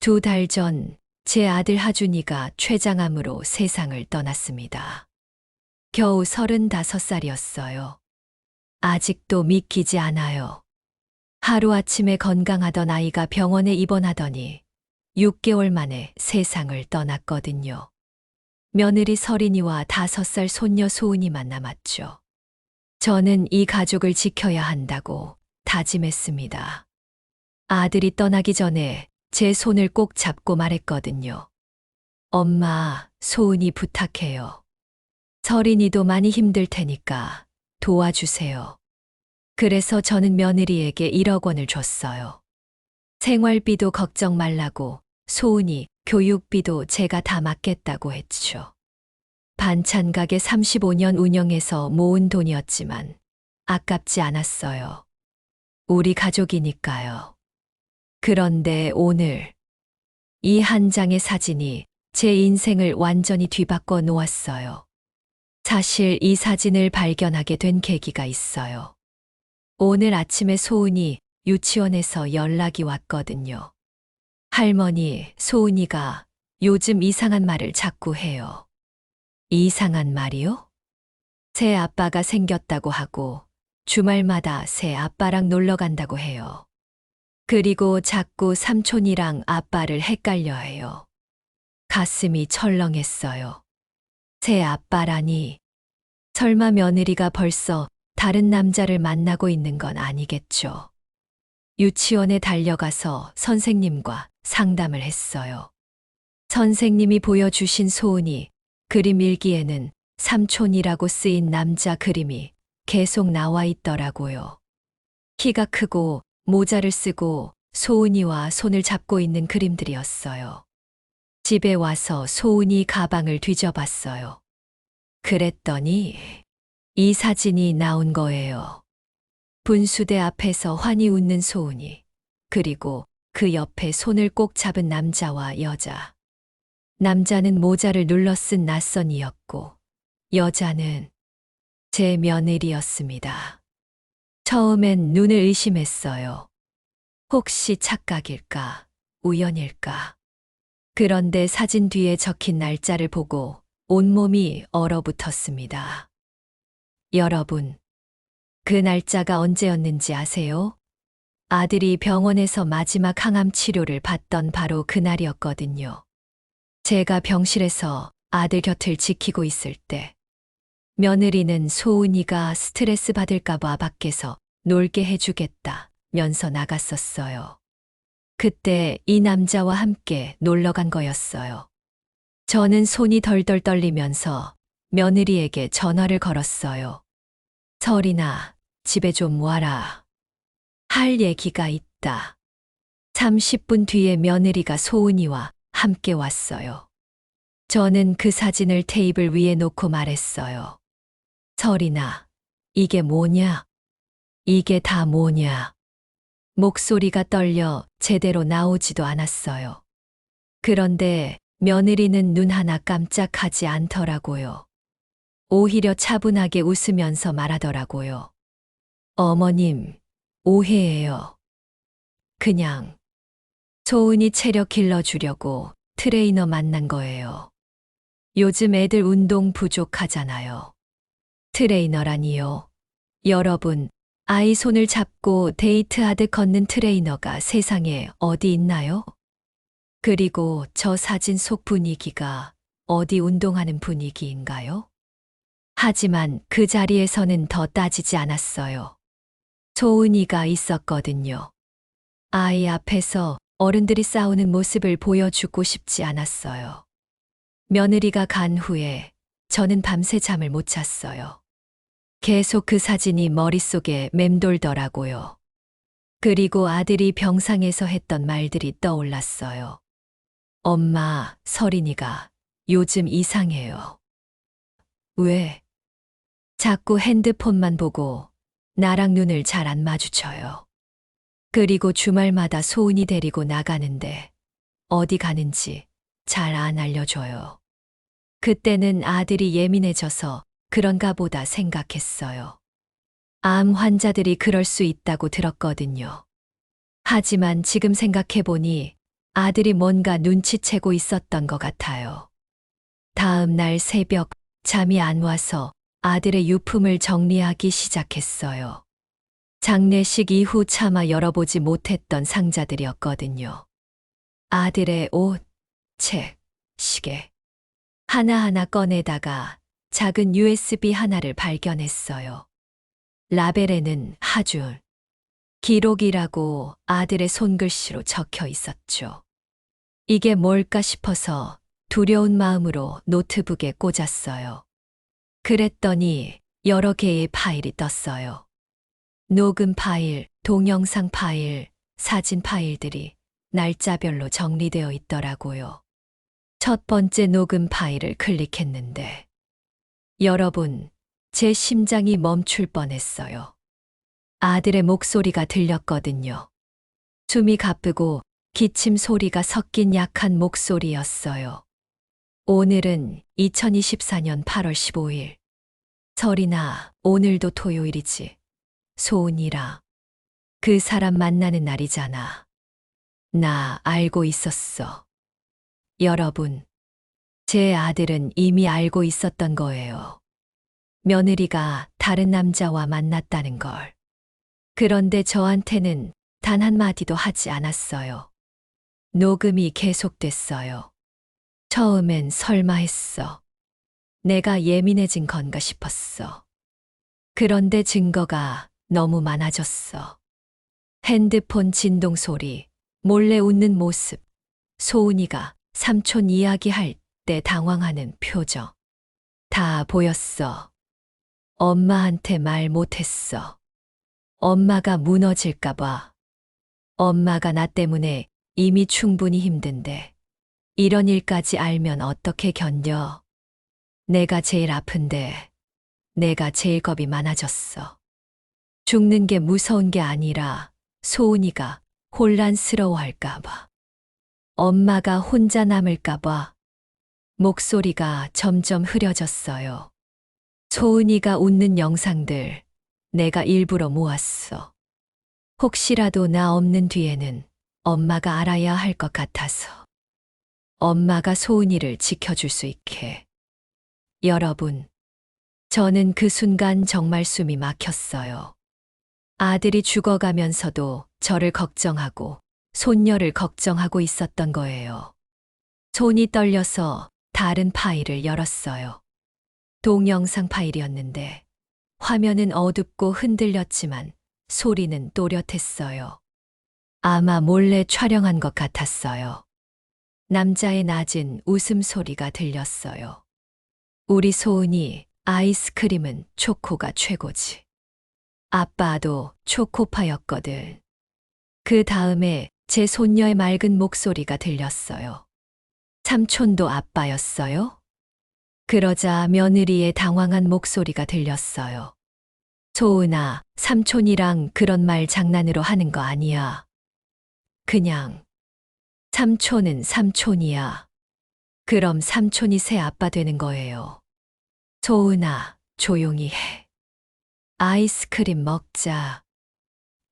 2달 전 제 아들 하준이가 췌장암으로 세상을 떠났습니다. 겨우 35살이었어요. 아직도 믿기지 않아요. 하루아침에 건강하던 아이가 병원에 입원하더니 6개월 만에 세상을 떠났거든요. 며느리 설인이와 5살 손녀 소은이만 남았죠. 저는 이 가족을 지켜야 한다고 다짐했습니다. 아들이 떠나기 전에 제 손을 꼭 잡고 말했거든요. 엄마, 소은이 부탁해요. 설인이도 많이 힘들 테니까 도와주세요. 그래서 저는 며느리에게 1억 원을 줬어요. 생활비도 걱정 말라고, 소은이 교육비도 제가 다 맡겠다고 했죠. 반찬 가게 35년 운영해서 모은 돈이었지만 아깝지 않았어요. 우리 가족이니까요. 그런데 오늘 이 한 장의 사진이 제 인생을 완전히 뒤바꿔 놓았어요. 사실 이 사진을 발견하게 된 계기가 있어요. 오늘 아침에 소은이 유치원에서 연락이 왔거든요. 할머니, 소은이가 요즘 이상한 말을 자꾸 해요. 이상한 말이요? 새 아빠가 생겼다고 하고 주말마다 새 아빠랑 놀러 간다고 해요. 그리고 자꾸 삼촌이랑 아빠를 헷갈려 해요. 가슴이 철렁했어요. 새 아빠라니. 설마 며느리가 벌써 다른 남자를 만나고 있는 건 아니겠죠. 유치원에 달려가서 선생님과 상담을 했어요. 선생님이 보여주신 소은이 그림 일기에는 삼촌이라고 쓰인 남자 그림이 계속 나와 있더라고요. 키가 크고 모자를 쓰고 소은이와 손을 잡고 있는 그림들이었어요. 집에 와서 소은이 가방을 뒤져봤어요. 그랬더니 이 사진이 나온 거예요. 분수대 앞에서 환히 웃는 소은이, 그리고 그 옆에 손을 꼭 잡은 남자와 여자. 남자는 모자를 눌러 쓴 낯선이었고, 여자는 제 며느리였습니다. 처음엔 눈을 의심했어요. 혹시 착각일까, 우연일까. 그런데 사진 뒤에 적힌 날짜를 보고 온몸이 얼어붙었습니다. 여러분, 그 날짜가 언제였는지 아세요? 아들이 병원에서 마지막 항암 치료를 받던 바로 그날이었거든요. 제가 병실에서 아들 곁을 지키고 있을 때, 며느리는 소은이가 스트레스 받을까봐 밖에서 놀게 해주겠다면서 나갔었어요. 그때 이 남자와 함께 놀러 간 거였어요. 저는 손이 덜덜 떨리면서 며느리에게 전화를 걸었어요. 설인아, 집에 좀 와라. 할 얘기가 있다. 30분 뒤에 며느리가 소은이와 함께 왔어요. 저는 그 사진을 테이블 위에 놓고 말했어요. 설인아, 이게 뭐냐? 이게 다 뭐냐? 목소리가 떨려 제대로 나오지도 않았어요. 그런데 며느리는 눈 하나 깜짝하지 않더라고요. 오히려 차분하게 웃으면서 말하더라고요. 어머님, 오해예요. 그냥 소은이 체력 길러주려고 트레이너 만난 거예요. 요즘 애들 운동 부족하잖아요. 트레이너라니요. 여러분, 아이 손을 잡고 데이트하듯 걷는 트레이너가 세상에 어디 있나요? 그리고 저 사진 속 분위기가 어디 운동하는 분위기인가요? 하지만 그 자리에서는 더 따지지 않았어요. 소은이가 있었거든요. 아이 앞에서 어른들이 싸우는 모습을 보여주고 싶지 않았어요. 며느리가 간 후에 저는 밤새 잠을 못 잤어요. 계속 그 사진이 머릿속에 맴돌더라고요. 그리고 아들이 병상에서 했던 말들이 떠올랐어요. 엄마, 설인이가 요즘 이상해요. 왜? 자꾸 핸드폰만 보고 나랑 눈을 잘 안 마주쳐요. 그리고 주말마다 소은이 데리고 나가는데 어디 가는지 잘 안 알려줘요. 그때는 아들이 예민해져서 그런가 보다 생각했어요. 암 환자들이 그럴 수 있다고 들었거든요. 하지만 지금 생각해보니 아들이 뭔가 눈치채고 있었던 것 같아요. 다음 날 새벽 잠이 안 와서 아들의 유품을 정리하기 시작했어요. 장례식 이후 차마 열어보지 못했던 상자들이었거든요. 아들의 옷, 책, 시계. 하나하나 꺼내다가 작은 USB 하나를 발견했어요. 라벨에는 하준, 기록이라고 아들의 손글씨로 적혀 있었죠. 이게 뭘까 싶어서 두려운 마음으로 노트북에 꽂았어요. 그랬더니 여러 개의 파일이 떴어요. 녹음 파일, 동영상 파일, 사진 파일들이 날짜별로 정리되어 있더라고요. 첫 번째 녹음 파일을 클릭했는데, 여러분, 제 심장이 멈출 뻔했어요. 아들의 목소리가 들렸거든요. 숨이 가쁘고 기침 소리가 섞인 약한 목소리였어요. 오늘은 2024년 8월 15일. 설이나 오늘도 토요일이지. 소은이라. 그 사람 만나는 날이잖아. 나 알고 있었어. 여러분, 제 아들은 이미 알고 있었던 거예요. 며느리가 다른 남자와 만났다는 걸. 그런데 저한테는 단 한마디도 하지 않았어요. 녹음이 계속됐어요. 처음엔 설마 했어. 내가 예민해진 건가 싶었어. 그런데 증거가 너무 많아졌어. 핸드폰 진동 소리, 몰래 웃는 모습, 소은이가 삼촌 이야기할 때 당황하는 표정. 다 보였어. 엄마한테 말 못했어. 엄마가 무너질까봐. 엄마가 나 때문에 이미 충분히 힘든데 이런 일까지 알면 어떻게 견뎌? 내가 제일 아픈데 내가 제일 겁이 많아졌어. 죽는 게 무서운 게 아니라 소은이가 혼란스러워할까봐. 엄마가 혼자 남을까봐. 목소리가 점점 흐려졌어요. 소은이가 웃는 영상들 내가 일부러 모았어. 혹시라도 나 없는 뒤에는 엄마가 알아야 할 것 같아서. 엄마가 소은이를 지켜줄 수 있게. 여러분, 저는 그 순간 정말 숨이 막혔어요. 아들이 죽어가면서도 저를 걱정하고 손녀를 걱정하고 있었던 거예요. 손이 떨려서 다른 파일을 열었어요. 동영상 파일이었는데 화면은 어둡고 흔들렸지만 소리는 또렷했어요. 아마 몰래 촬영한 것 같았어요. 남자의 낮은 웃음소리가 들렸어요. 우리 소은이 아이스크림은 초코가 최고지. 아빠도 초코파였거든. 그 다음에 제 손녀의 맑은 목소리가 들렸어요. 삼촌도 아빠였어요? 그러자 며느리의 당황한 목소리가 들렸어요. 소은아, 삼촌이랑 그런 말 장난으로 하는 거 아니야. 그냥 삼촌은 삼촌이야. 그럼 삼촌이 새 아빠 되는 거예요. 소은아, 조용히 해. 아이스크림 먹자.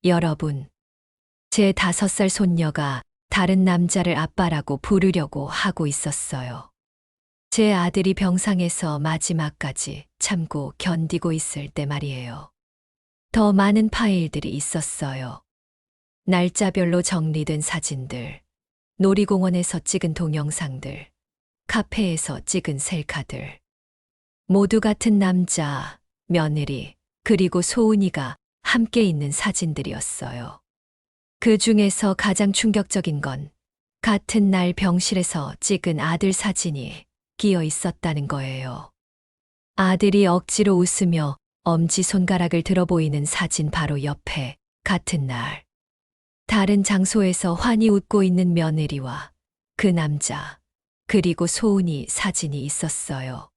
여러분, 제 5살 손녀가 다른 남자를 아빠라고 부르려고 하고 있었어요. 제 아들이 병상에서 마지막까지 참고 견디고 있을 때 말이에요. 더 많은 파일들이 있었어요. 날짜별로 정리된 사진들, 놀이공원에서 찍은 동영상들, 카페에서 찍은 셀카들. 모두 같은 남자, 며느리, 그리고 소은이가 함께 있는 사진들이었어요. 그 중에서 가장 충격적인 건 같은 날 병실에서 찍은 아들 사진이 끼어 있었다는 거예요. 아들이 억지로 웃으며 엄지손가락을 들어 보이는 사진 바로 옆에 같은 날. 다른 장소에서 환히 웃고 있는 며느리와 그 남자, 그리고 소은이 사진이 있었어요.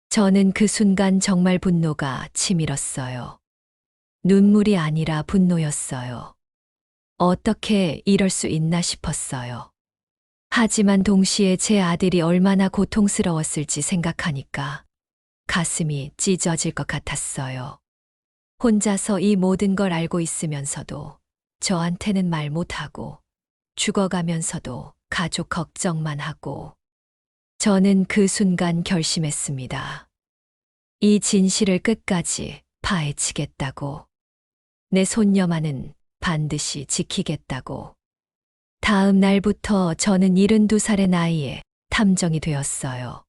저는 그 순간 정말 분노가 치밀었어요. 눈물이 아니라 분노였어요. 어떻게 이럴 수 있나 싶었어요. 하지만 동시에 제 아들이 얼마나 고통스러웠을지 생각하니까 가슴이 찢어질 것 같았어요. 혼자서 이 모든 걸 알고 있으면서도 저한테는 말 못하고 죽어가면서도 가족 걱정만 하고. 저는 그 순간 결심했습니다. 이 진실을 끝까지 파헤치겠다고. 내 손녀만은 반드시 지키겠다고. 다음 날부터 저는 72살의 나이에 탐정이 되었어요.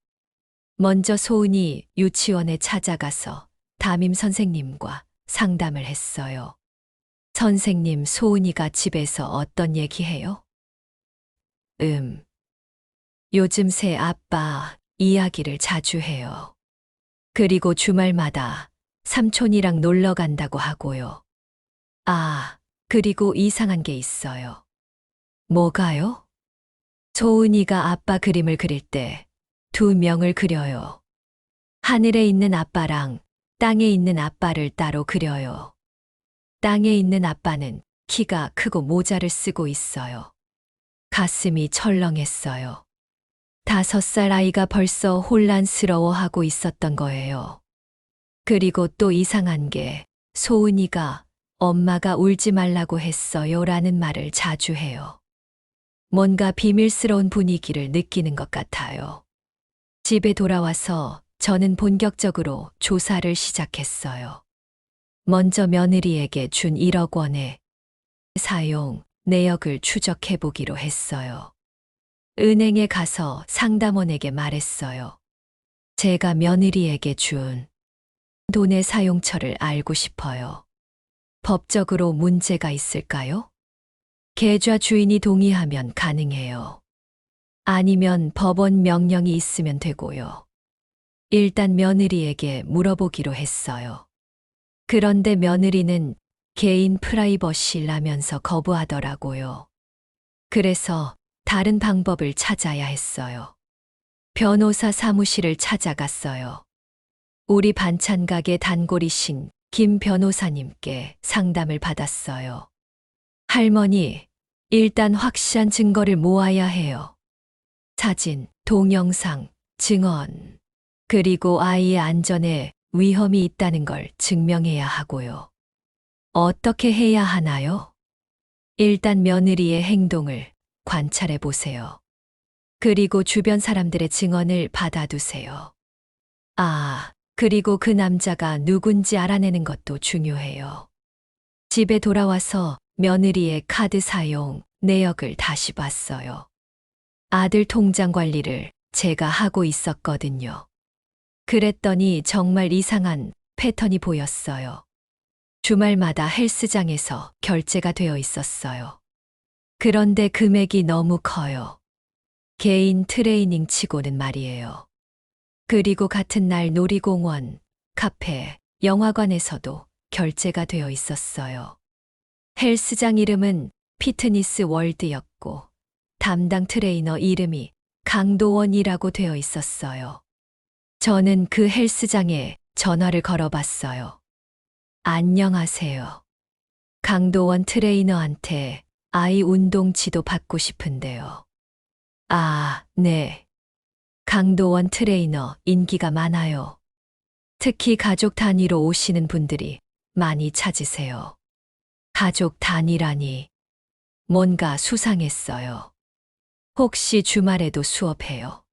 먼저 소은이 유치원에 찾아가서 담임 선생님과 상담을 했어요. 선생님, 소은이가 집에서 어떤 얘기해요? 요즘 새 아빠 이야기를 자주 해요. 그리고 주말마다 삼촌이랑 놀러 간다고 하고요. 아, 그리고 이상한 게 있어요. 뭐가요? 소은이가 아빠 그림을 그릴 때 두 명을 그려요. 하늘에 있는 아빠랑 땅에 있는 아빠를 따로 그려요. 땅에 있는 아빠는 키가 크고 모자를 쓰고 있어요. 가슴이 철렁했어요. 5살 아이가 벌써 혼란스러워하고 있었던 거예요. 그리고 또 이상한 게 소은이가 엄마가 울지 말라고 했어요 라는 말을 자주 해요. 뭔가 비밀스러운 분위기를 느끼는 것 같아요. 집에 돌아와서 저는 본격적으로 조사를 시작했어요. 먼저 며느리에게 준 1억 원의 사용 내역을 추적해 보기로 했어요. 은행에 가서 상담원에게 말했어요. 제가 며느리에게 준 돈의 사용처를 알고 싶어요. 법적으로 문제가 있을까요? 계좌 주인이 동의하면 가능해요. 아니면 법원 명령이 있으면 되고요. 일단 며느리에게 물어보기로 했어요. 그런데 며느리는 개인 프라이버시라면서 거부하더라고요. 그래서 다른 방법을 찾아야 했어요. 변호사 사무실을 찾아갔어요. 우리 반찬 가게 단골이신 김 변호사님께 상담을 받았어요. 할머니, 일단 확실한 증거를 모아야 해요. 사진, 동영상, 증언, 그리고 아이의 안전에 위험이 있다는 걸 증명해야 하고요. 어떻게 해야 하나요? 일단 며느리의 행동을 관찰해 보세요. 그리고 주변 사람들의 증언을 받아두세요. 아, 그리고 그 남자가 누군지 알아내는 것도 중요해요. 집에 돌아와서 며느리의 카드 사용 내역을 다시 봤어요. 아들 통장 관리를 제가 하고 있었거든요. 그랬더니 정말 이상한 패턴이 보였어요. 주말마다 헬스장에서 결제가 되어 있었어요. 그런데 금액이 너무 커요. 개인 트레이닝 치고는 말이에요. 그리고 같은 날 놀이공원, 카페, 영화관에서도 결제가 되어 있었어요. 헬스장 이름은 피트니스 월드였고 담당 트레이너 이름이 강도원이라고 되어 있었어요. 저는 그 헬스장에 전화를 걸어봤어요. 안녕하세요. 강도원 트레이너한테 아이 운동 지도 받고 싶은데요. 아, 네. 강도원 트레이너 인기가 많아요. 특히 가족 단위로 오시는 분들이 많이 찾으세요. 가족 단위라니 뭔가 수상했어요. 혹시 주말에도 수업해요?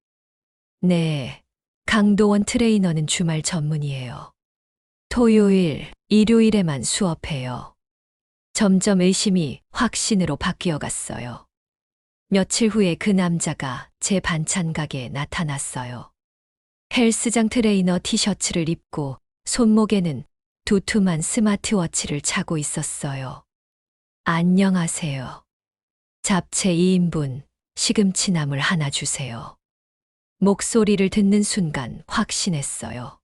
네. 강도원 트레이너는 주말 전문이에요. 토요일, 일요일에만 수업해요. 점점 의심이 확신으로 바뀌어 갔어요. 며칠 후에 그 남자가 제 반찬 가게에 나타났어요. 헬스장 트레이너 티셔츠를 입고 손목에는 두툼한 스마트워치를 차고 있었어요. 안녕하세요. 잡채 2인분, 시금치나물 하나 주세요. 목소리를 듣는 순간 확신했어요.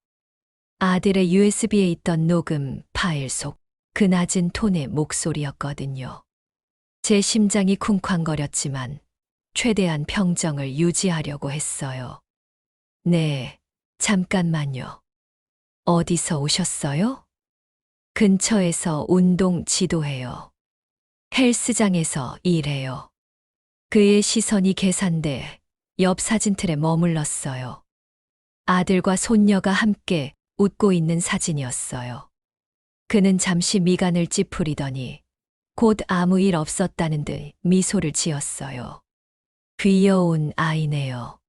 아들의 USB에 있던 녹음 파일 속 그 낮은 톤의 목소리였거든요. 제 심장이 쿵쾅거렸지만 최대한 평정을 유지하려고 했어요. 네, 잠깐만요. 어디서 오셨어요? 근처에서 운동 지도해요. 헬스장에서 일해요. 그의 시선이 계산돼 옆 사진틀에 머물렀어요. 아들과 손녀가 함께 웃고 있는 사진이었어요. 그는 잠시 미간을 찌푸리더니 곧 아무 일 없었다는 듯 미소를 지었어요. 귀여운 아이네요.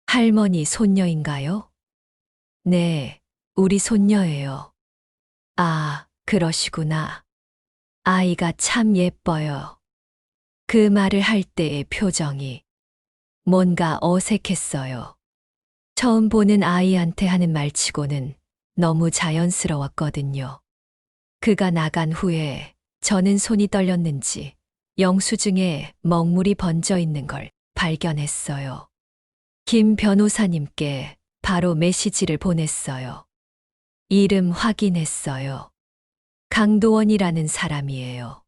할머니 손녀인가요? 네, 우리 손녀예요. 아, 그러시구나. 아이가 참 예뻐요. 그 말을 할 때의 표정이 뭔가 어색했어요. 처음 보는 아이한테 하는 말치고는 너무 자연스러웠거든요. 그가 나간 후에 저는 손이 떨렸는지 영수증에 먹물이 번져 있는 걸 발견했어요. 김 변호사님께 바로 메시지를 보냈어요. 이름 확인했어요. 강도원이라는 사람이에요.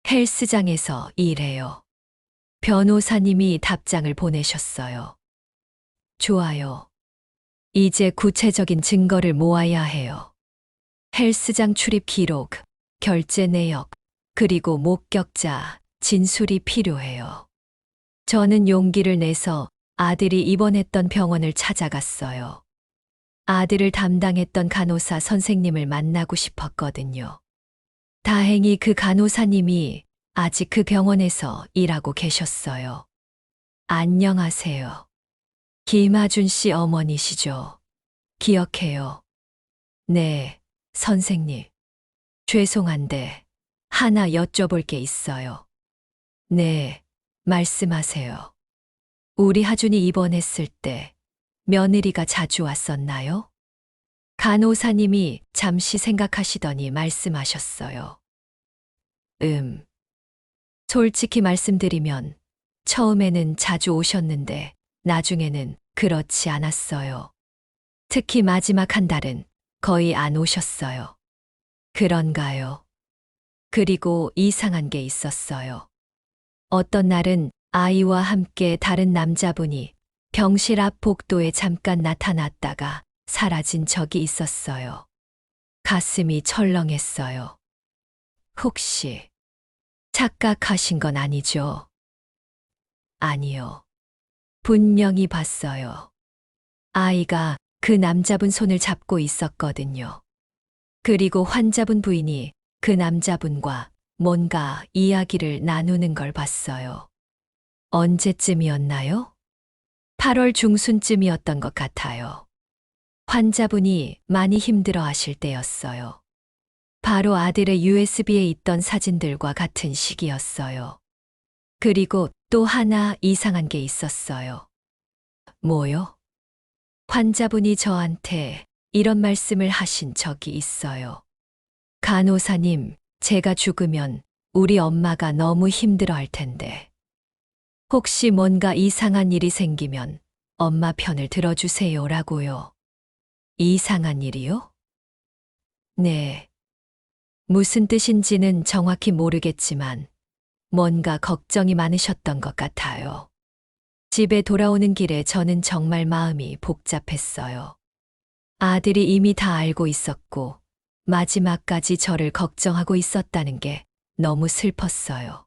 헬스장에서 일해요. 변호사님이 답장을 보내셨어요. 좋아요. 이제 구체적인 증거를 모아야 해요. 헬스장 출입 기록, 결제 내역, 그리고 목격자, 진술이 필요해요. 저는 용기를 내서 아들이 입원했던 병원을 찾아갔어요. 아들을 담당했던 간호사 선생님을 만나고 싶었거든요. 다행히 그 간호사님이 아직 그 병원에서 일하고 계셨어요. 안녕하세요. 김아준 씨 어머니시죠? 기억해요. 네, 선생님. 죄송한데 하나 여쭤볼 게 있어요. 네, 말씀하세요. 우리 하준이 입원했을 때 며느리가 자주 왔었나요? 간호사님이 잠시 생각하시더니 말씀하셨어요. 솔직히 말씀드리면 처음에는 자주 오셨는데 나중에는 그렇지 않았어요. 특히 마지막 한 달은 거의 안 오셨어요. 그런가요? 그리고 이상한 게 있었어요. 어떤 날은 아이와 함께 다른 남자분이 병실 앞 복도에 잠깐 나타났다가 사라진 적이 있었어요. 가슴이 철렁했어요. 혹시 착각하신 건 아니죠? 아니요. 분명히 봤어요. 아이가 그 남자분 손을 잡고 있었거든요. 그리고 환자분 부인이 그 남자분과 뭔가 이야기를 나누는 걸 봤어요. 언제쯤이었나요? 8월 중순쯤이었던 것 같아요. 환자분이 많이 힘들어 하실 때였어요. 바로 아들의 USB에 있던 사진들과 같은 시기였어요. 그리고 또 하나 이상한 게 있었어요. 뭐요? 환자분이 저한테 이런 말씀을 하신 적이 있어요. 간호사님, 제가 죽으면 우리 엄마가 너무 힘들어 할 텐데. 혹시 뭔가 이상한 일이 생기면 엄마 편을 들어주세요라고요. 이상한 일이요? 네. 무슨 뜻인지는 정확히 모르겠지만 뭔가 걱정이 많으셨던 것 같아요. 집에 돌아오는 길에 저는 정말 마음이 복잡했어요. 아들이 이미 다 알고 있었고 마지막까지 저를 걱정하고 있었다는 게 너무 슬펐어요.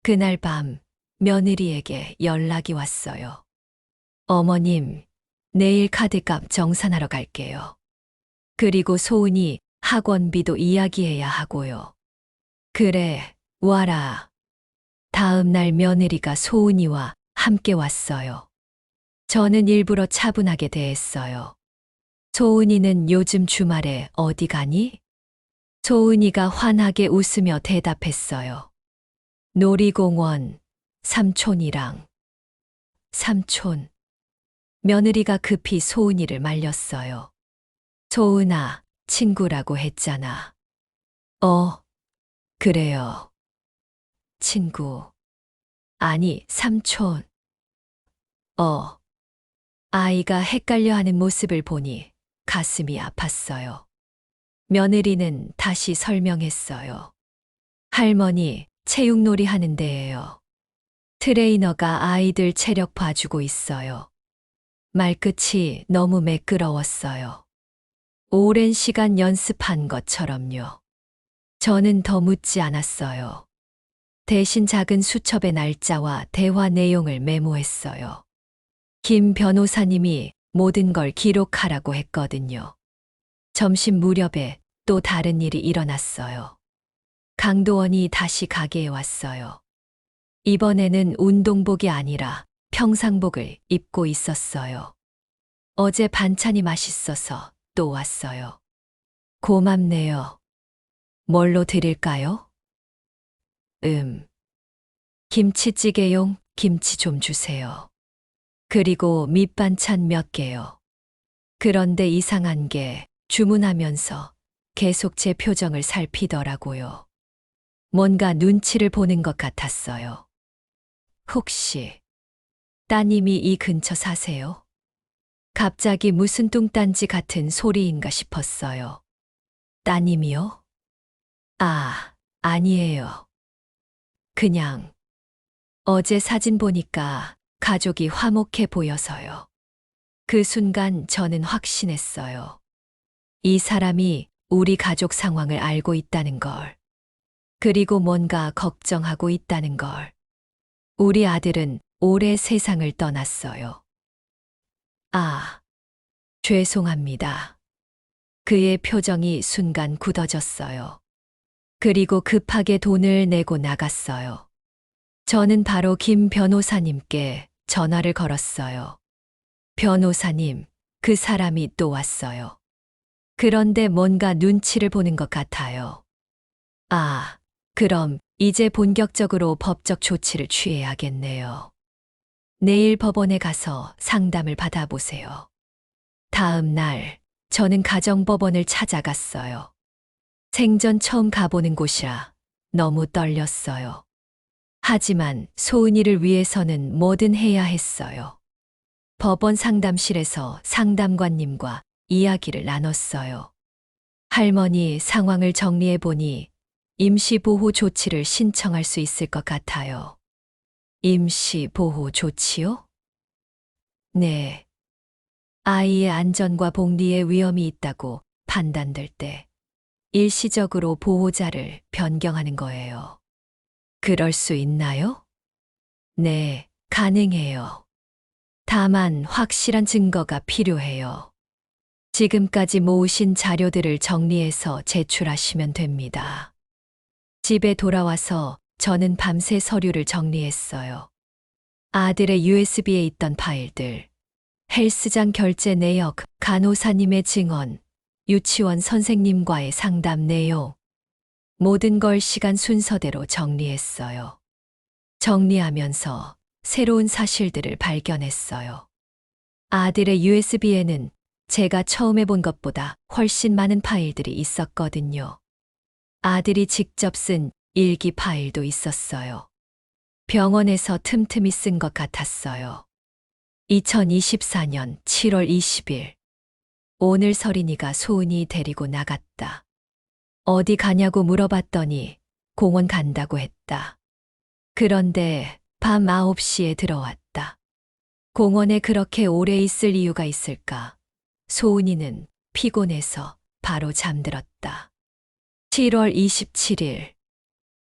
그날 밤 며느리에게 연락이 왔어요. 어머님, 내일 카드값 정산하러 갈게요. 그리고 소은이 학원비도 이야기해야 하고요. 그래, 와라. 다음 날 며느리가 소은이와 함께 왔어요. 저는 일부러 차분하게 대했어요. 소은이는 요즘 주말에 어디 가니? 소은이가 환하게 웃으며 대답했어요. 놀이공원, 삼촌이랑. 삼촌. 며느리가 급히 소은이를 말렸어요. 소은아, 친구라고 했잖아. 그래요. 친구. 아니, 삼촌. 아이가 헷갈려하는 모습을 보니 가슴이 아팠어요. 며느리는 다시 설명했어요. 할머니, 체육놀이 하는 데예요. 트레이너가 아이들 체력 봐주고 있어요. 말끝이 너무 매끄러웠어요. 오랜 시간 연습한 것처럼요. 저는 더 묻지 않았어요. 대신 작은 수첩의 날짜와 대화 내용을 메모했어요. 김 변호사님이 모든 걸 기록하라고 했거든요. 점심 무렵에 또 다른 일이 일어났어요. 강도원이 다시 가게에 왔어요. 이번에는 운동복이 아니라 평상복을 입고 있었어요. 어제 반찬이 맛있어서 또 왔어요. 고맙네요. 뭘로 드릴까요? 김치찌개용 김치 좀 주세요. 그리고 밑반찬 몇 개요. 그런데 이상한 게 주문하면서 계속 제 표정을 살피더라고요. 뭔가 눈치를 보는 것 같았어요. 혹시 따님이 이 근처 사세요? 갑자기 무슨 뚱딴지 같은 소리인가 싶었어요. 따님이요? 아, 아니에요. 그냥 어제 사진 보니까 가족이 화목해 보여서요. 그 순간 저는 확신했어요. 이 사람이 우리 가족 상황을 알고 있다는 걸. 그리고 뭔가 걱정하고 있다는 걸. 우리 아들은 올해 세상을 떠났어요. 아, 죄송합니다. 그의 표정이 순간 굳어졌어요. 그리고 급하게 돈을 내고 나갔어요. 저는 바로 김 변호사님께 전화를 걸었어요. 변호사님, 그 사람이 또 왔어요. 그런데 뭔가 눈치를 보는 것 같아요. 아, 그럼 이제 본격적으로 법적 조치를 취해야겠네요. 내일 법원에 가서 상담을 받아보세요. 다음 날, 저는 가정법원을 찾아갔어요. 생전 처음 가보는 곳이라 너무 떨렸어요. 하지만 소은이를 위해서는 뭐든 해야 했어요. 법원 상담실에서 상담관님과 이야기를 나눴어요. 할머니 상황을 정리해보니 임시보호 조치를 신청할 수 있을 것 같아요. 임시보호 조치요? 네. 아이의 안전과 복리에 위험이 있다고 판단될 때 일시적으로 보호자를 변경하는 거예요. 그럴 수 있나요? 네, 가능해요. 다만 확실한 증거가 필요해요. 지금까지 모으신 자료들을 정리해서 제출하시면 됩니다. 집에 돌아와서 저는 밤새 서류를 정리했어요. 아들의 USB에 있던 파일들, 헬스장 결제 내역, 간호사님의 증언, 유치원 선생님과의 상담 내용, 모든 걸 시간 순서대로 정리했어요. 정리하면서 새로운 사실들을 발견했어요. 아들의 USB에는 제가 처음 해본 것보다 훨씬 많은 파일들이 있었거든요. 아들이 직접 쓴 일기 파일도 있었어요. 병원에서 틈틈이 쓴 것 같았어요. 2024년 7월 20일. 오늘 서린이가 소은이 데리고 나갔다. 어디 가냐고 물어봤더니 공원 간다고 했다. 그런데 밤 9시에 들어왔다. 공원에 그렇게 오래 있을 이유가 있을까? 소은이는 피곤해서 바로 잠들었다. 7월 27일.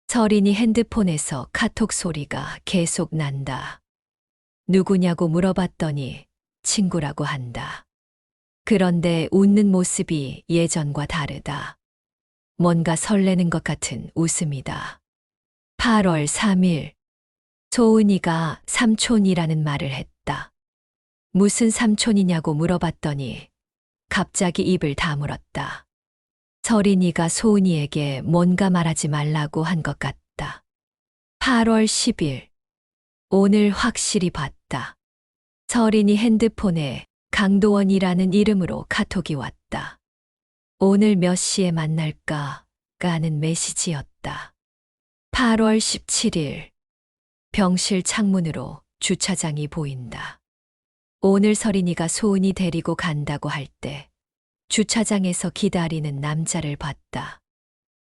서린이 핸드폰에서 카톡 소리가 계속 난다. 누구냐고 물어봤더니 친구라고 한다. 그런데 웃는 모습이 예전과 다르다. 뭔가 설레는 것 같은 웃음이다. 8월 3일. 소은이가 삼촌이라는 말을 했다. 무슨 삼촌이냐고 물어봤더니 갑자기 입을 다물었다. 서린이가 소은이에게 뭔가 말하지 말라고 한 것 같다. 8월 10일. 오늘 확실히 봤다. 서린이 핸드폰에 강도원이라는 이름으로 카톡이 왔다. 오늘 몇 시에 만날까? 가는 메시지였다. 8월 17일. 병실 창문으로 주차장이 보인다. 오늘 서린이가 소은이 데리고 간다고 할 때 주차장에서 기다리는 남자를 봤다.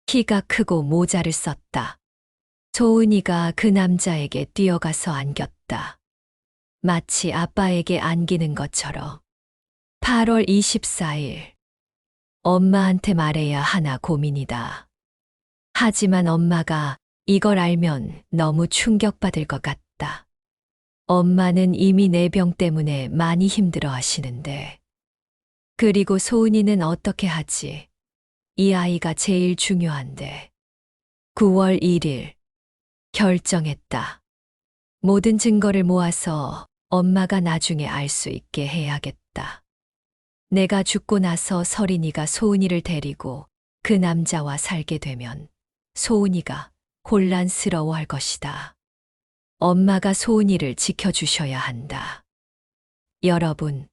키가 크고 모자를 썼다. 소은이가 그 남자에게 뛰어가서 안겼다. 마치 아빠에게 안기는 것처럼. 8월 24일. 엄마한테 말해야 하나 고민이다. 하지만 엄마가 이걸 알면 너무 충격받을 것 같다. 엄마는 이미 내 병 때문에 많이 힘들어 하시는데. 그리고 소은이는 어떻게 하지? 이 아이가 제일 중요한데. 9월 1일. 결정했다. 모든 증거를 모아서 엄마가 나중에 알 수 있게 해야겠다. 내가 죽고 나서 서린이가 소은이를 데리고 그 남자와 살게 되면 소은이가 혼란스러워할 것이다. 엄마가 소은이를 지켜주셔야 한다. 여러분,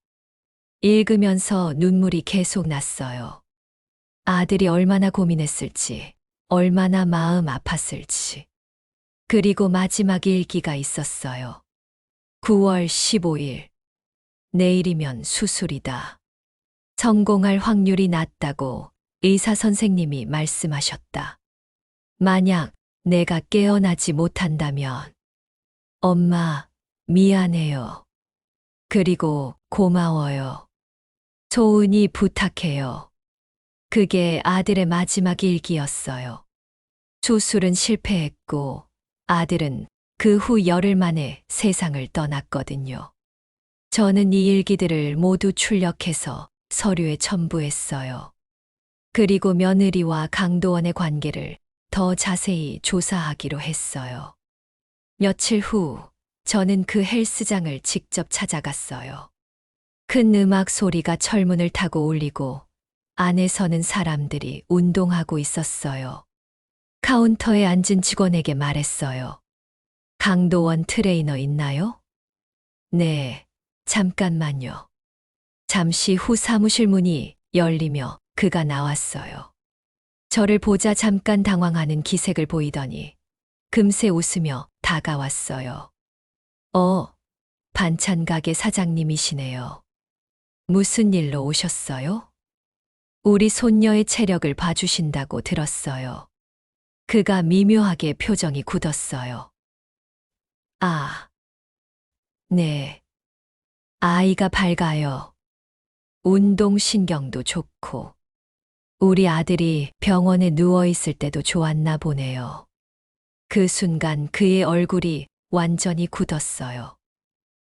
읽으면서 눈물이 계속 났어요. 아들이 얼마나 고민했을지, 얼마나 마음 아팠을지. 그리고 마지막 일기가 있었어요. 9월 15일. 내일이면 수술이다. 성공할 확률이 낮다고 의사 선생님이 말씀하셨다. 만약 내가 깨어나지 못한다면, 엄마, 미안해요. 그리고 고마워요. 소은이 부탁해요. 그게 아들의 마지막 일기였어요. 수술은 실패했고 아들은 그 후 열흘 만에 세상을 떠났거든요. 저는 이 일기들을 모두 출력해서 서류에 첨부했어요. 그리고 며느리와 강도원의 관계를 더 자세히 조사하기로 했어요. 며칠 후 저는 그 헬스장을 직접 찾아갔어요. 큰 음악 소리가 철문을 타고 울리고 안에서는 사람들이 운동하고 있었어요. 카운터에 앉은 직원에게 말했어요. 강도원 트레이너 있나요? 네, 잠깐만요. 잠시 후 사무실 문이 열리며 그가 나왔어요. 저를 보자 잠깐 당황하는 기색을 보이더니 금세 웃으며 다가왔어요. 반찬 가게 사장님이시네요. 무슨 일로 오셨어요? 우리 손녀의 체력을 봐주신다고 들었어요. 그가 미묘하게 표정이 굳었어요. 아, 네. 아이가 밝아요. 운동신경도 좋고. 우리 아들이 병원에 누워있을 때도 좋았나 보네요. 그 순간 그의 얼굴이 완전히 굳었어요.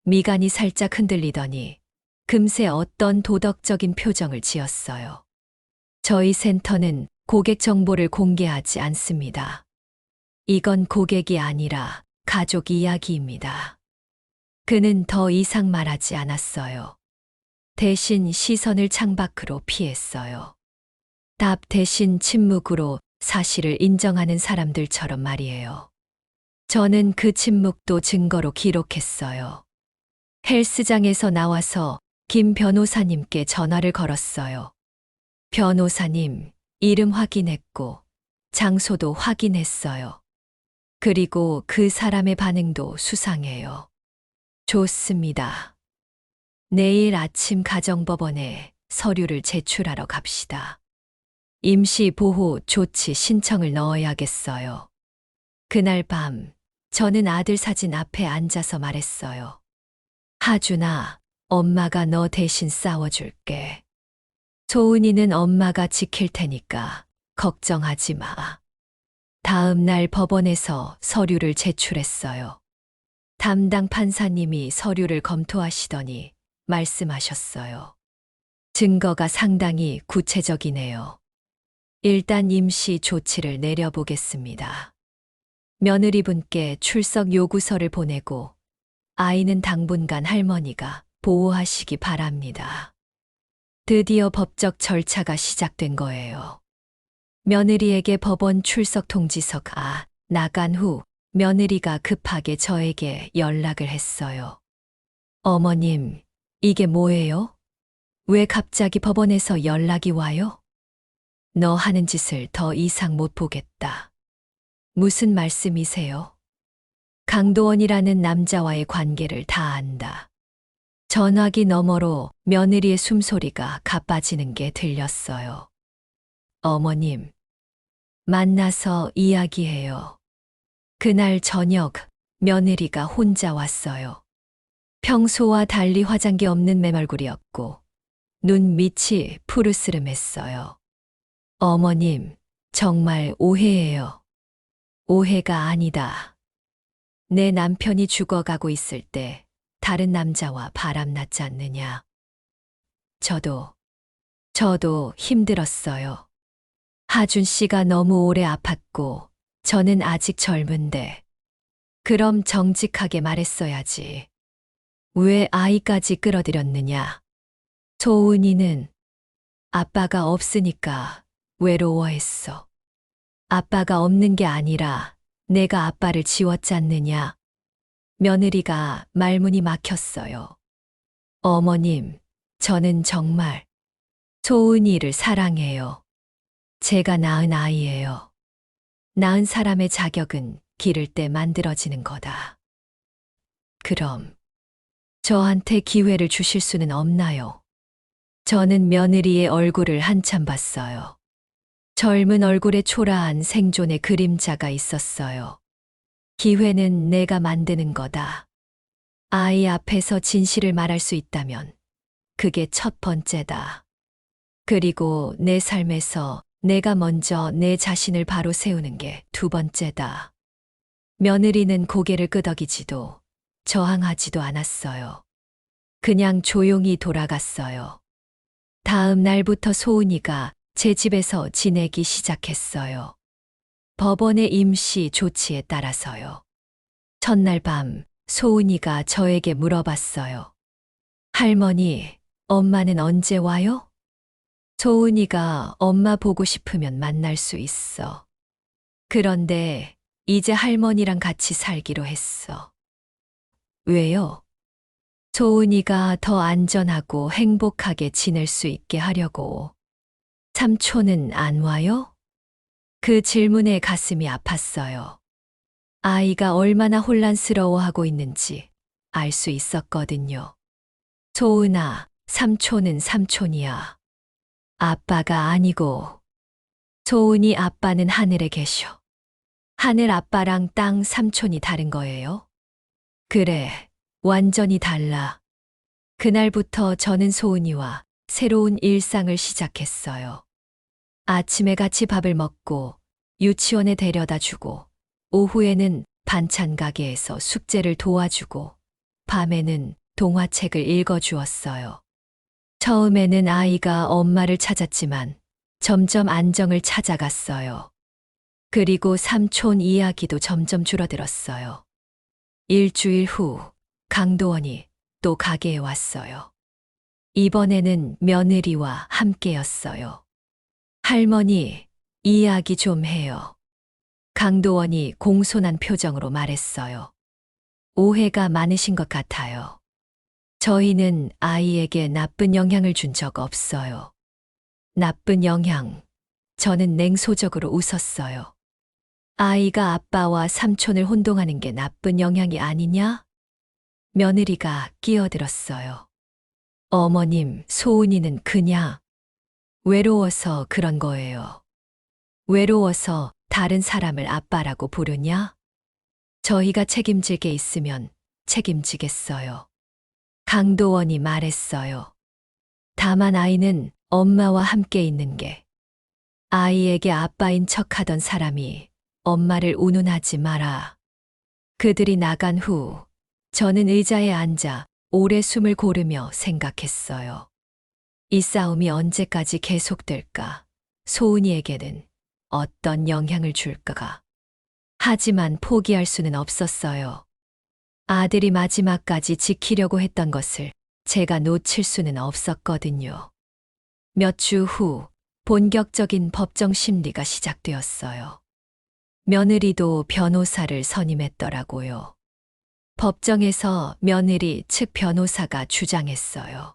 미간이 살짝 흔들리더니 금세 어떤 도덕적인 표정을 지었어요. 저희 센터는 고객 정보를 공개하지 않습니다. 이건 고객이 아니라 가족 이야기입니다. 그는 더 이상 말하지 않았어요. 대신 시선을 창밖으로 피했어요. 답 대신 침묵으로 사실을 인정하는 사람들처럼 말이에요. 저는 그 침묵도 증거로 기록했어요. 헬스장에서 나와서 김 변호사님께 전화를 걸었어요. 변호사님, 이름 확인했고 장소도 확인했어요. 그리고 그 사람의 반응도 수상해요. 좋습니다. 내일 아침 가정법원에 서류를 제출하러 갑시다. 임시보호 조치 신청을 넣어야겠어요. 그날 밤, 저는 아들 사진 앞에 앉아서 말했어요. 하준아, 엄마가 너 대신 싸워줄게. 소은이는 엄마가 지킬 테니까 걱정하지 마. 다음 날 법원에서 서류를 제출했어요. 담당 판사님이 서류를 검토하시더니 말씀하셨어요. 증거가 상당히 구체적이네요. 일단 임시 조치를 내려보겠습니다. 며느리분께 출석 요구서를 보내고 아이는 당분간 할머니가 보호하시기 바랍니다. 드디어 법적 절차가 시작된 거예요. 며느리에게 법원 출석 통지서가 나간 후 며느리가 급하게 저에게 연락을 했어요. 어머님, 이게 뭐예요? 왜 갑자기 법원에서 연락이 와요? 너 하는 짓을 더 이상 못 보겠다. 무슨 말씀이세요? 강도원이라는 남자와의 관계를 다 안다. 전화기 너머로 며느리의 숨소리가 가빠지는 게 들렸어요. 어머님, 만나서 이야기해요. 그날 저녁 며느리가 혼자 왔어요. 평소와 달리 화장기 없는 맨얼굴이었고 눈 밑이 푸르스름했어요. 어머님, 정말 오해예요. 오해가 아니다. 내 남편이 죽어가고 있을 때 다른 남자와 바람났지 않느냐. 저도 힘들었어요. 하준 씨가 너무 오래 아팠고 저는 아직 젊은데 그럼 정직하게 말했어야지. 왜 아이까지 끌어들였느냐? 소은이는 아빠가 없으니까 외로워했어. 아빠가 없는 게 아니라 내가 아빠를 지웠잖느냐? 며느리가 말문이 막혔어요. 어머님, 저는 정말 소은이를 사랑해요. 제가 낳은 아이예요. 낳은 사람의 자격은 기를 때 만들어지는 거다. 그럼 저한테 기회를 주실 수는 없나요? 저는 며느리의 얼굴을 한참 봤어요. 젊은 얼굴에 초라한 생존의 그림자가 있었어요. 기회는 내가 만드는 거다. 아이 앞에서 진실을 말할 수 있다면 그게 첫 번째다. 그리고 내 삶에서 내가 먼저 내 자신을 바로 세우는 게 두 번째다. 며느리는 고개를 끄덕이지도 저항하지도 않았어요. 그냥 조용히 돌아갔어요. 다음 날부터 소은이가 제 집에서 지내기 시작했어요. 법원의 임시 조치에 따라서요. 첫날 밤 소은이가 저에게 물어봤어요. 할머니, 엄마는 언제 와요? 소은이가 엄마 보고 싶으면 만날 수 있어. 그런데 이제 할머니랑 같이 살기로 했어. 왜요? 소은이가 더 안전하고 행복하게 지낼 수 있게 하려고. 삼촌은 안 와요? 그 질문에 가슴이 아팠어요. 아이가 얼마나 혼란스러워하고 있는지 알 수 있었거든요. 소은아, 삼촌은 삼촌이야. 아빠가 아니고. 소은이 아빠는 하늘에 계셔. 하늘 아빠랑 땅 삼촌이 다른 거예요? 그래, 완전히 달라. 그날부터 저는 소은이와 새로운 일상을 시작했어요. 아침에 같이 밥을 먹고 유치원에 데려다 주고 오후에는 반찬 가게에서 숙제를 도와주고 밤에는 동화책을 읽어주었어요. 처음에는 아이가 엄마를 찾았지만 점점 안정을 찾아갔어요. 그리고 삼촌 이야기도 점점 줄어들었어요. 일주일 후 강도원이 또 가게에 왔어요. 이번에는 며느리와 함께였어요. 할머니, 이야기 좀 해요. 강도원이 공손한 표정으로 말했어요. 오해가 많으신 것 같아요. 저희는 아이에게 나쁜 영향을 준 적 없어요. 나쁜 영향. 저는 냉소적으로 웃었어요. 아이가 아빠와 삼촌을 혼동하는 게 나쁜 영향이 아니냐? 며느리가 끼어들었어요. 어머님, 소은이는 그냥 외로워서 그런 거예요. 외로워서 다른 사람을 아빠라고 부르냐? 저희가 책임질 게 있으면 책임지겠어요. 강도원이 말했어요. 다만 아이는 엄마와 함께 있는 게 아이에게 아빠인 척하던 사람이 엄마를 운운하지 마라. 그들이 나간 후 저는 의자에 앉아 오래 숨을 고르며 생각했어요. 이 싸움이 언제까지 계속될까? 소은이에게는 어떤 영향을 줄까가. 하지만 포기할 수는 없었어요. 아들이 마지막까지 지키려고 했던 것을 제가 놓칠 수는 없었거든요. 몇 주 후 본격적인 법정 심리가 시작되었어요. 며느리도 변호사를 선임했더라고요. 법정에서 며느리 측 변호사가 주장했어요.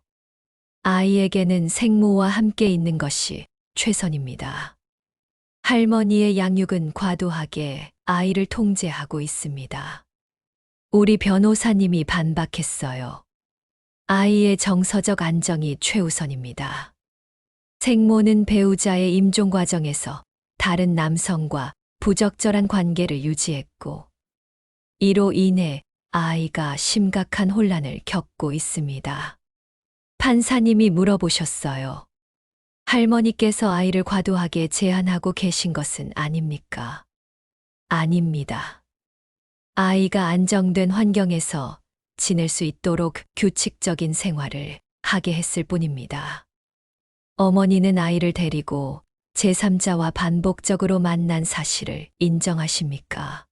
아이에게는 생모와 함께 있는 것이 최선입니다. 할머니의 양육은 과도하게 아이를 통제하고 있습니다. 우리 변호사님이 반박했어요. 아이의 정서적 안정이 최우선입니다. 생모는 배우자의 임종 과정에서 다른 남성과 부적절한 관계를 유지했고, 이로 인해 아이가 심각한 혼란을 겪고 있습니다. 판사님이 물어보셨어요. 할머니께서 아이를 과도하게 제한하고 계신 것은 아닙니까? 아닙니다. 아이가 안정된 환경에서 지낼 수 있도록 규칙적인 생활을 하게 했을 뿐입니다. 어머니는 아이를 데리고 제3자와 반복적으로 만난 사실을 인정하십니까?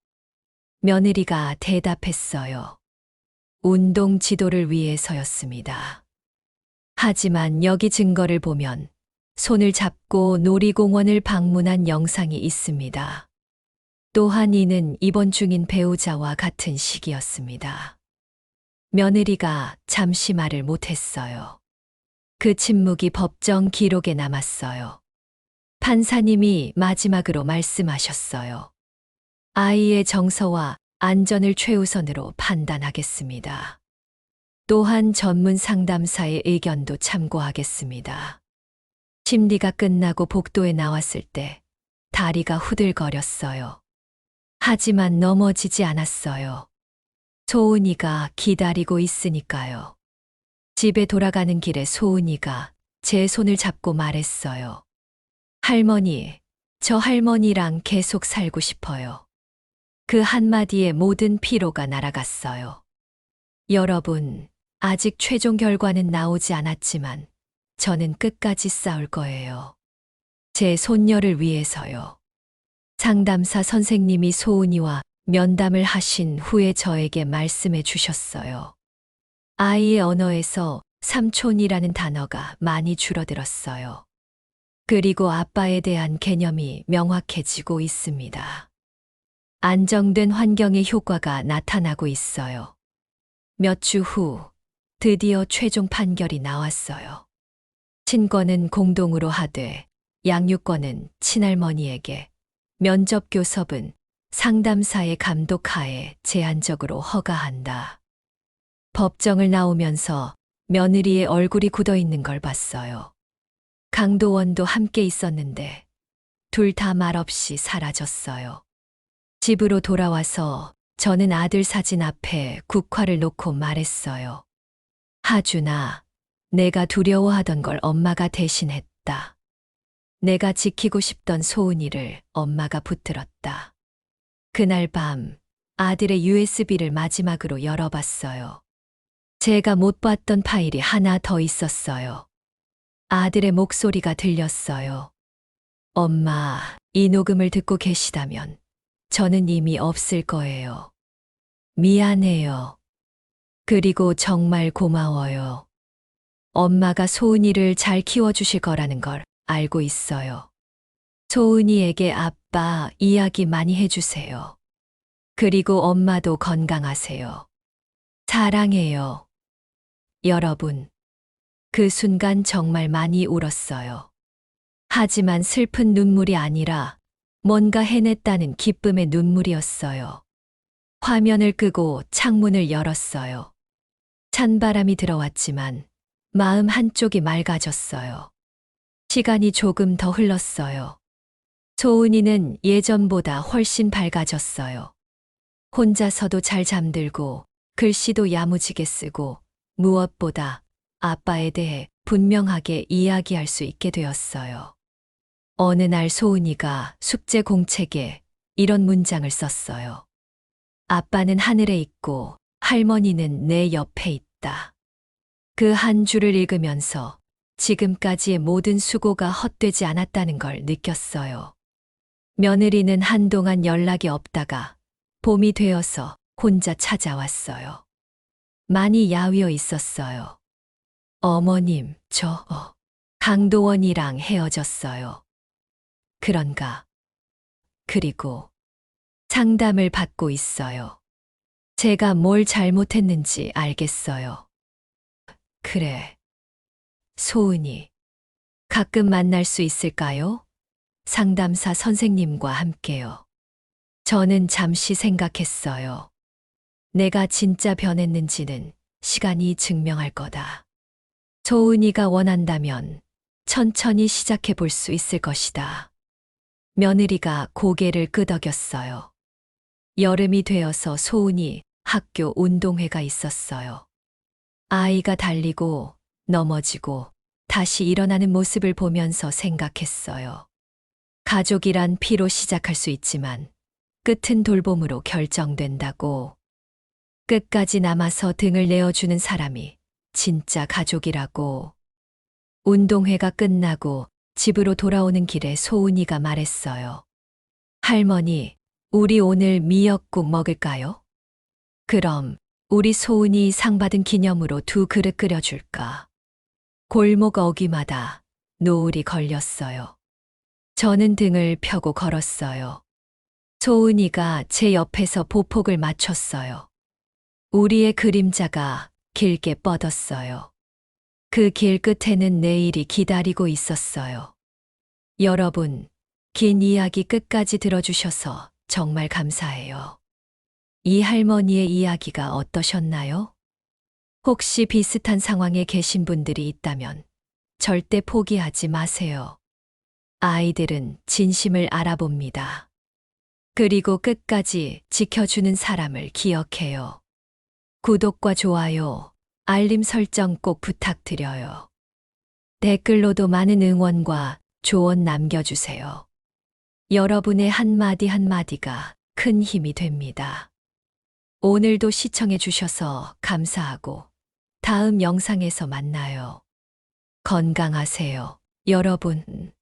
며느리가 대답했어요. 운동 지도를 위해서였습니다. 하지만 여기 증거를 보면 손을 잡고 놀이공원을 방문한 영상이 있습니다. 또한 이는 입원 중인 배우자와 같은 시기였습니다. 며느리가 잠시 말을 못했어요. 그 침묵이 법정 기록에 남았어요. 판사님이 마지막으로 말씀하셨어요. 아이의 정서와 안전을 최우선으로 판단하겠습니다. 또한 전문 상담사의 의견도 참고하겠습니다. 심리가 끝나고 복도에 나왔을 때 다리가 후들거렸어요. 하지만 넘어지지 않았어요. 소은이가 기다리고 있으니까요. 집에 돌아가는 길에 소은이가 제 손을 잡고 말했어요. 할머니, 저 할머니랑 계속 살고 싶어요. 그 한마디에 모든 피로가 날아갔어요. 여러분, 아직 최종 결과는 나오지 않았지만 저는 끝까지 싸울 거예요. 제 손녀를 위해서요. 상담사 선생님이 소은이와 면담을 하신 후에 저에게 말씀해 주셨어요. 아이의 언어에서 삼촌이라는 단어가 많이 줄어들었어요. 그리고 아빠에 대한 개념이 명확해지고 있습니다. 안정된 환경의 효과가 나타나고 있어요. 몇 주 후 드디어 최종 판결이 나왔어요. 친권은 공동으로 하되 양육권은 친할머니에게, 면접 교섭은 상담사의 감독하에 제한적으로 허가한다. 법정을 나오면서 며느리의 얼굴이 굳어 있는 걸 봤어요. 강도원도 함께 있었는데 둘 다 말없이 사라졌어요. 집으로 돌아와서 저는 아들 사진 앞에 국화를 놓고 말했어요. 하준아, 내가 두려워하던 걸 엄마가 대신했다. 내가 지키고 싶던 소은이를 엄마가 붙들었다. 그날 밤 아들의 USB를 마지막으로 열어봤어요. 제가 못 봤던 파일이 하나 더 있었어요. 아들의 목소리가 들렸어요. 엄마, 이 녹음을 듣고 계시다면 저는 이미 없을 거예요. 미안해요. 그리고 정말 고마워요. 엄마가 소은이를 잘 키워주실 거라는 걸 알고 있어요. 소은이에게 아빠 이야기 많이 해주세요. 그리고 엄마도 건강하세요. 사랑해요. 여러분, 그 순간 정말 많이 울었어요. 하지만 슬픈 눈물이 아니라 뭔가 해냈다는 기쁨의 눈물이었어요. 화면을 끄고 창문을 열었어요. 찬바람이 들어왔지만 마음 한쪽이 맑아졌어요. 시간이 조금 더 흘렀어요. 소은이는 예전보다 훨씬 밝아졌어요. 혼자서도 잘 잠들고 글씨도 야무지게 쓰고 무엇보다 아빠에 대해 분명하게 이야기할 수 있게 되었어요. 어느 날 소은이가 숙제 공책에 이런 문장을 썼어요. 아빠는 하늘에 있고 할머니는 내 옆에 있다. 그 한 줄을 읽으면서 지금까지의 모든 수고가 헛되지 않았다는 걸 느꼈어요. 며느리는 한동안 연락이 없다가 봄이 되어서 혼자 찾아왔어요. 많이 야위어 있었어요. 어머님, 강도원이랑 헤어졌어요. 그런가? 그리고 상담을 받고 있어요. 제가 뭘 잘못했는지 알겠어요. 그래. 소은이, 가끔 만날 수 있을까요? 상담사 선생님과 함께요. 저는 잠시 생각했어요. 내가 진짜 변했는지는 시간이 증명할 거다. 소은이가 원한다면 천천히 시작해 볼 수 있을 것이다. 며느리가 고개를 끄덕였어요. 여름이 되어서 소은이 학교 운동회가 있었어요. 아이가 달리고 넘어지고 다시 일어나는 모습을 보면서 생각했어요. 가족이란 피로 시작할 수 있지만 끝은 돌봄으로 결정된다고. 끝까지 남아서 등을 내어주는 사람이 진짜 가족이라고. 운동회가 끝나고 집으로 돌아오는 길에 소은이가 말했어요. 할머니, 우리 오늘 미역국 먹을까요? 그럼 우리 소은이 상 받은 기념으로 2그릇 끓여줄까? 골목 어귀마다 노을이 걸렸어요. 저는 등을 펴고 걸었어요. 소은이가 제 옆에서 보폭을 맞췄어요. 우리의 그림자가 길게 뻗었어요. 그 길 끝에는 내일이 기다리고 있었어요. 여러분, 긴 이야기 끝까지 들어주셔서 정말 감사해요. 이 할머니의 이야기가 어떠셨나요? 혹시 비슷한 상황에 계신 분들이 있다면 절대 포기하지 마세요. 아이들은 진심을 알아봅니다. 그리고 끝까지 지켜주는 사람을 기억해요. 구독과 좋아요, 알림 설정 꼭 부탁드려요. 댓글로도 많은 응원과 조언 남겨주세요. 여러분의 한마디 한마디가 큰 힘이 됩니다. 오늘도 시청해 주셔서 감사하고 다음 영상에서 만나요. 건강하세요, 여러분.